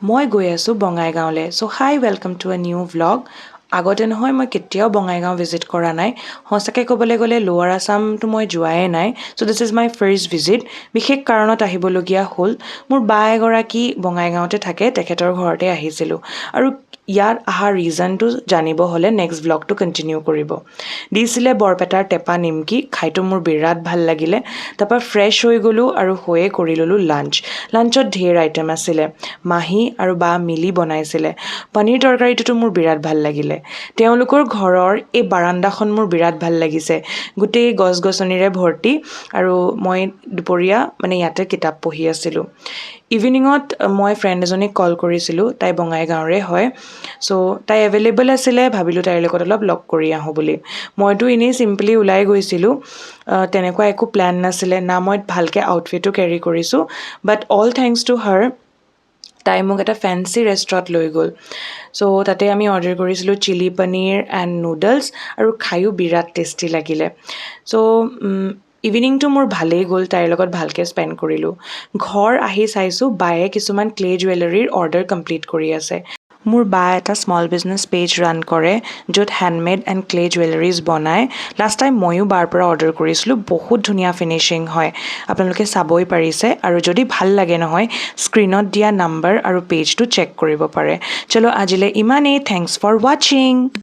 মই গৈ আছোঁ বঙাইগাঁৱলৈ so' hi welcome to a new vlog আগতে নহয় মই কেতিয়াও বঙাইগাঁও ভিজিট কৰা নাই সঁচাকৈ ক'বলৈ গ'লে লোৱাৰ আছামটো মই যোৱাই নাই so' this is my first visit বিশেষ কাৰণত আহিবলগীয়া হ'ল মোৰ বা এগৰাকী বঙাইগাঁৱতে থাকে তেখেতৰ ঘৰতে আহিছিলোঁ আৰু ইয়াত অহা ৰিজনটো জানিব হ'লে নেক্সট ভ্লগটো কণ্টিনিউ কৰিব দিছিলে বৰপেটাৰ টেপা নিমকি খাইতো মোৰ বিৰাট ভাল লাগিলে তাৰপৰা ফ্ৰেছ হৈ গ'লোঁ আৰু হৈয়ে কৰি ল'লোঁ লাঞ্চত ঢেৰ আইটেম আছিলে মাহী আৰু বা মিলি বনাইছিলে পনীৰ তৰকাৰীটোতো মোৰ বিৰাট ভাল লাগিলে তেওঁলোকৰ ঘৰৰ এই বাৰান্দাখন মোৰ বিৰাট ভাল লাগিছে গোটেই গছ গছনিৰে ভৰ্তি আৰু মই দুপৰীয়া মানে ইয়াতে কিতাপ পঢ়ি আছিলোঁ ইভিনিঙত মই ফ্ৰেণ্ড এজনীক কল কৰিছিলোঁ তাই বঙাইগাঁৱৰে হয় চ' তাই এভেইলেবল আছিলে ভাবিলোঁ তাইৰ লগত অলপ লগ কৰি আহোঁ বুলি মইতো এনেই চিম্পলি ওলাই গৈছিলোঁ তেনেকুৱা একো প্লেন নাছিলে না মই ভালকৈ আউটফিটো কেৰি কৰিছোঁ বাট অল থেংকছ টু হাৰ তাই মোক এটা ফেঞ্চি ৰেষ্টুৰেণ্টত লৈ গ'ল চ' তাতে আমি অৰ্ডাৰ কৰিছিলোঁ চিলি পনীৰ এণ্ড নুডলছ আৰু খায়ো বিৰাট টেষ্টি লাগিলে চ' ইভিনিংটো মোৰ ভালেই গ'ল তাইৰ লগত ভালকৈ স্পেণ্ড কৰিলোঁ ঘৰ আহি চাইছোঁ বায়ে কিছুমান ক্লে জুৱেলাৰীৰ অৰ্ডাৰ কমপ্লিট কৰি আছে মোৰ বা এটা স্মল বিজনেছ পেজ ৰান কৰে য'ত হেণ্ডমেড এণ্ড ক্লে জুৱেলাৰীজ বনায় লাষ্ট টাইম ময়ো বাৰ পৰা অৰ্ডাৰ কৰিছিলোঁ বহুত ধুনীয়া ফিনিচিং হয় আপোনালোকে চাবই পাৰিছে আৰু যদি ভাল লাগে নহয় স্ক্ৰীণত দিয়া নাম্বাৰ আৰু পেজটো চেক কৰিব পাৰে চলো আজিলৈ ইমানেই থেংকছ ফৰ ৱাচিং